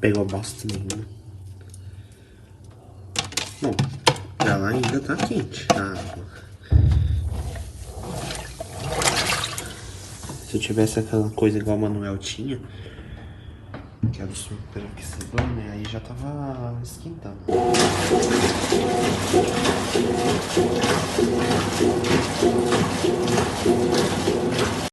Pegou bosta nenhuma. Bom, ela ainda tá quente, a água. Se eu tivesse aquela coisa igual o Manuel tinha, que era o superaquecedor, né? Aí já tava esquentando.